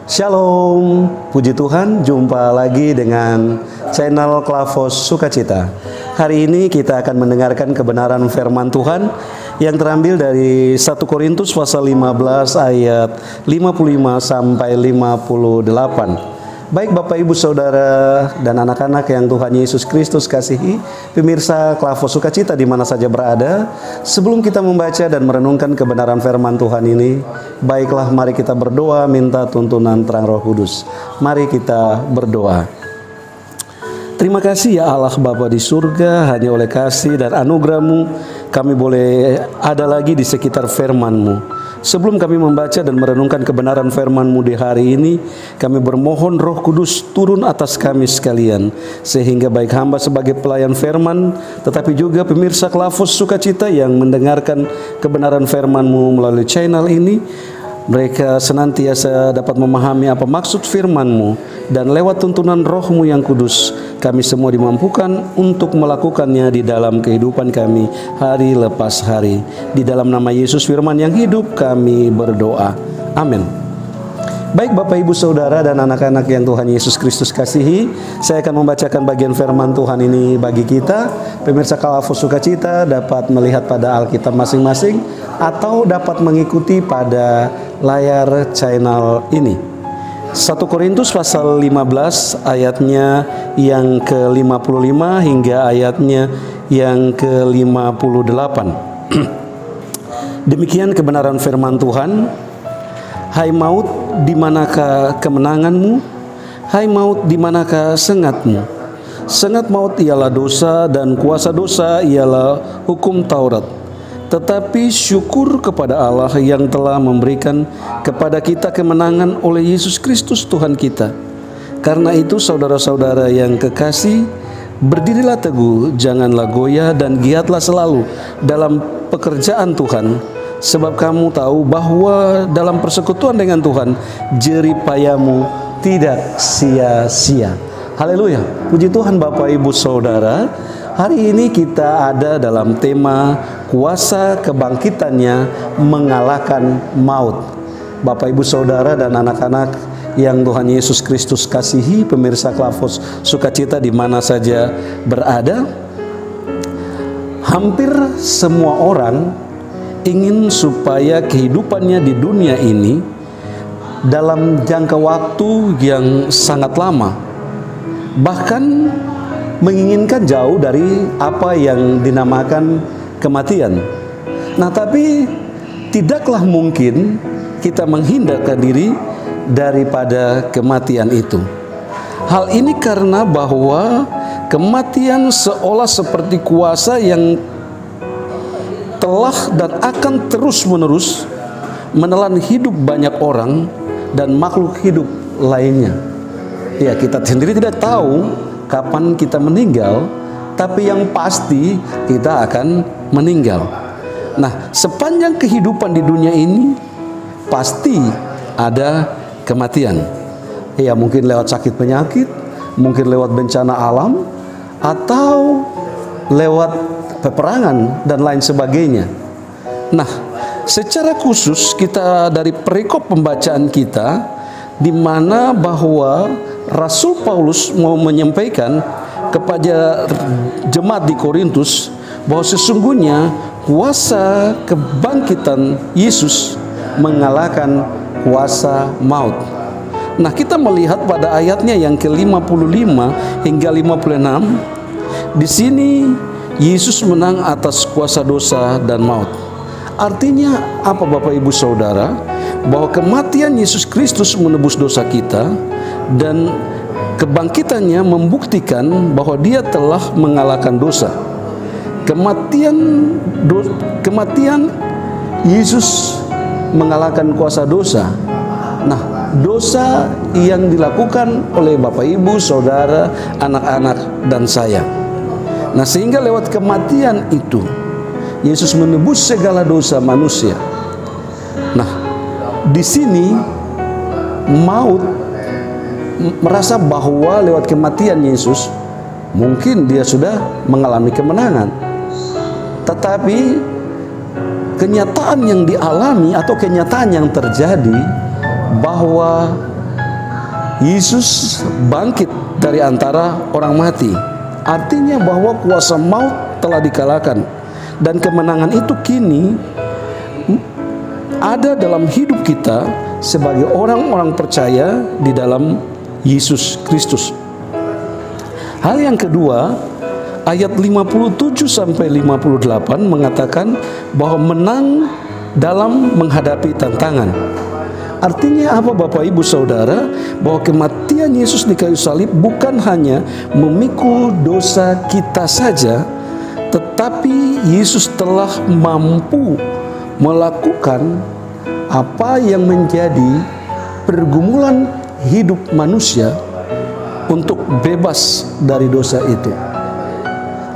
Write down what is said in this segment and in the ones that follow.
Shalom, puji Tuhan, jumpa lagi dengan channel Klavos Sukacita. Hari ini kita akan mendengarkan kebenaran firman Tuhan yang terambil dari 1 Korintus pasal 15 ayat 55 sampai 58. Baik Bapak Ibu Saudara dan anak-anak yang Tuhan Yesus Kristus kasihi, pemirsa Klavos Sukacita di mana saja berada, sebelum kita membaca dan merenungkan kebenaran firman Tuhan ini, baiklah mari kita berdoa minta tuntunan terang Roh Kudus. Mari kita berdoa. Terima kasih ya Allah Bapa di surga, hanya oleh kasih dan anugerah-Mu kami boleh ada lagi di sekitar firman-Mu. Sebelum kami membaca dan merenungkan kebenaran firman-Mu di hari ini, kami bermohon Roh Kudus turun atas kami sekalian, sehingga baik hamba sebagai pelayan firman, tetapi juga pemirsa Klavos Sukacita yang mendengarkan kebenaran firman-Mu melalui channel ini, mereka senantiasa dapat memahami apa maksud firman-Mu, dan lewat tuntunan Roh-Mu yang kudus, kami semua dimampukan untuk melakukannya di dalam kehidupan kami hari lepas hari. Di dalam nama Yesus firman yang hidup kami berdoa. Amin. Baik Bapak Ibu Saudara dan anak-anak yang Tuhan Yesus Kristus kasihi, saya akan membacakan bagian firman Tuhan ini bagi kita. Pemirsa Klavos Sukacita dapat melihat pada Alkitab masing-masing atau dapat mengikuti pada layar channel ini. 1 Korintus pasal 15 ayatnya yang ke-55 hingga ayatnya yang ke-58. Demikian kebenaran firman Tuhan. Hai maut, di manakah kemenanganmu? Hai maut, di manakah sengatmu? Sengat maut ialah dosa, dan kuasa dosa ialah hukum Taurat. Tetapi syukur kepada Allah yang telah memberikan kepada kita kemenangan oleh Yesus Kristus Tuhan kita. Karena itu saudara-saudara yang kekasih, berdirilah teguh, janganlah goyah, dan giatlah selalu dalam pekerjaan Tuhan. Sebab kamu tahu bahwa dalam persekutuan dengan Tuhan, jerih payahmu tidak sia-sia. Haleluya, puji Tuhan Bapak Ibu Saudara. Hari ini kita ada dalam tema kuasa kebangkitannya mengalahkan maut. Bapak Ibu Saudara dan anak-anak yang Tuhan Yesus Kristus kasihi, pemirsa Klavos Sukacita di mana saja berada, hampir semua orang ingin supaya kehidupannya di dunia ini dalam jangka waktu yang sangat lama, bahkan menginginkan jauh dari apa yang dinamakan kematian. Nah, tapi tidaklah mungkin kita menghindarkan diri daripada kematian itu. Hal ini karena bahwa kematian seolah seperti kuasa yang telah dan akan terus-menerus menelan hidup banyak orang dan makhluk hidup lainnya. Ya, kita sendiri tidak tahu kapan kita meninggal, tapi yang pasti kita akan meninggal. Nah, sepanjang kehidupan di dunia ini pasti ada kematian. Ya, mungkin lewat sakit penyakit, mungkin lewat bencana alam, atau lewat peperangan dan lain sebagainya. Nah, secara khusus kita dari perikop pembacaan kita, di mana bahwa Rasul Paulus mau menyampaikan kepada jemaat di Korintus bahwa sesungguhnya kuasa kebangkitan Yesus mengalahkan kuasa maut. Nah, kita melihat pada ayatnya yang ke-55 hingga 56, di sini Yesus menang atas kuasa dosa dan maut. Artinya apa Bapak Ibu Saudara? Bahwa kematian Yesus Kristus menebus dosa kita, dan kebangkitannya membuktikan bahwa Dia telah mengalahkan dosa. Kematian Yesus mengalahkan kuasa dosa. Nah, dosa yang dilakukan oleh Bapak Ibu Saudara, anak-anak dan saya. Nah, sehingga lewat kematian itu Yesus menebus segala dosa manusia. Nah, di sini maut merasa bahwa lewat kematian Yesus mungkin dia sudah mengalami kemenangan. Tetapi kenyataan yang dialami atau kenyataan yang terjadi bahwa Yesus bangkit dari antara orang mati. Artinya bahwa kuasa maut telah dikalahkan, dan kemenangan itu kini ada dalam hidup kita sebagai orang-orang percaya di dalam Yesus Kristus. Hal yang kedua, ayat 57 sampai 58 mengatakan bahwa menang dalam menghadapi tantangan. Artinya apa Bapak Ibu Saudara? Bahwa kematian Yesus di kayu salib bukan hanya memikul dosa kita saja, tetapi Yesus telah mampu melakukan apa yang menjadi pergumulan hidup manusia untuk bebas dari dosa itu.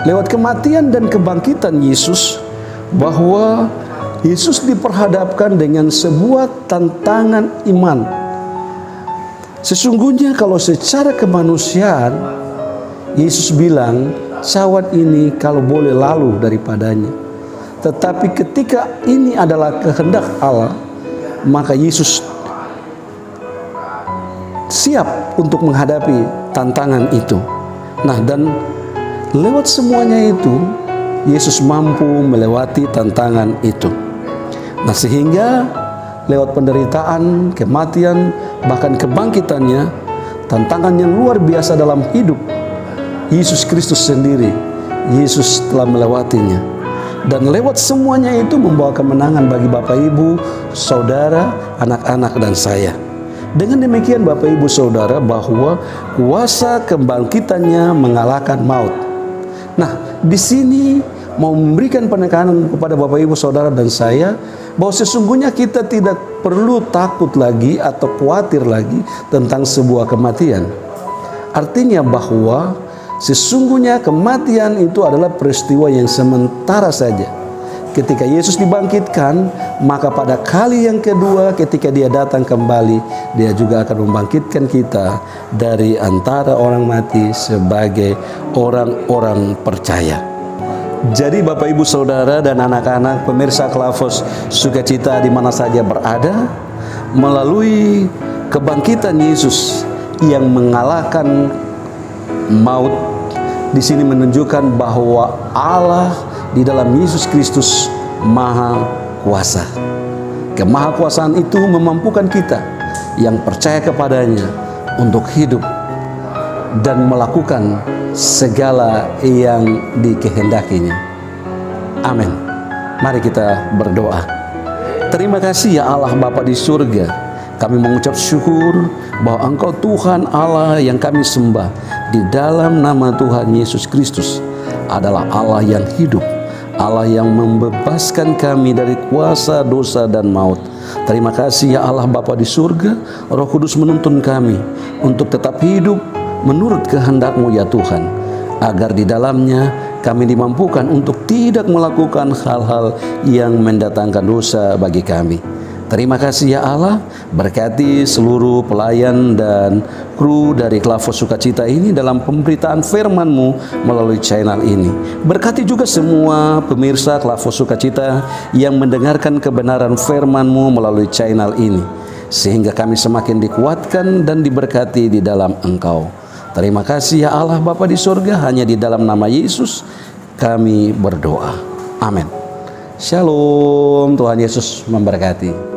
Lewat kematian dan kebangkitan Yesus, bahwa Yesus diperhadapkan dengan sebuah tantangan iman. Sesungguhnya kalau secara kemanusiaan, Yesus bilang, syahwat ini kalau boleh lalu daripadanya. Tetapi ketika ini adalah kehendak Allah, maka Yesus siap untuk menghadapi tantangan itu. Nah, dan lewat semuanya itu, Yesus mampu melewati tantangan itu. Nah, sehingga lewat penderitaan, kematian, bahkan kebangkitannya, tantangan yang luar biasa dalam hidup Yesus Kristus sendiri, Yesus telah melewatinya. Dan lewat semuanya itu membawa kemenangan bagi Bapak Ibu, Saudara, anak-anak, dan saya. Dengan demikian Bapak Ibu Saudara, bahwa kuasa kebangkitannya mengalahkan maut. Nah, di sini mau memberikan penekanan kepada Bapak Ibu Saudara dan saya, bahwa sesungguhnya kita tidak perlu takut lagi atau khawatir lagi tentang sebuah kematian. Artinya bahwa sesungguhnya kematian itu adalah peristiwa yang sementara saja. Ketika Yesus dibangkitkan, maka pada kali yang kedua ketika dia datang kembali, dia juga akan membangkitkan kita dari antara orang mati sebagai orang-orang percaya. Jadi Bapak Ibu Saudara dan anak-anak pemirsa Klavos Sukacita di mana saja berada, melalui kebangkitan Yesus yang mengalahkan maut, di sini menunjukkan bahwa Allah di dalam Yesus Kristus Maha Kuasa. Kemahakuasaan itu memampukan kita yang percaya kepadanya untuk hidup dan melakukan segala yang dikehendakinya. Amin. Mari kita berdoa. Terima kasih ya Allah Bapa di surga. Kami mengucap syukur bahwa Engkau Tuhan Allah yang kami sembah di dalam nama Tuhan Yesus Kristus adalah Allah yang hidup, Allah yang membebaskan kami dari kuasa dosa dan maut. Terima kasih ya Allah Bapa di surga. Roh Kudus menuntun kami untuk tetap hidup menurut kehendak-Mu ya Tuhan, agar di dalamnya kami dimampukan untuk tidak melakukan hal-hal yang mendatangkan dosa bagi kami. Terima kasih ya Allah, berkati seluruh pelayan dan kru dari Klavos Sukacita ini dalam pemberitaan firman-Mu melalui channel ini. Berkati juga semua pemirsa Klavos Sukacita yang mendengarkan kebenaran firman-Mu melalui channel ini, sehingga kami semakin dikuatkan dan diberkati di dalam Engkau. Terima kasih ya Allah Bapa di surga, hanya di dalam nama Yesus kami berdoa. Amin. Shalom, Tuhan Yesus memberkati.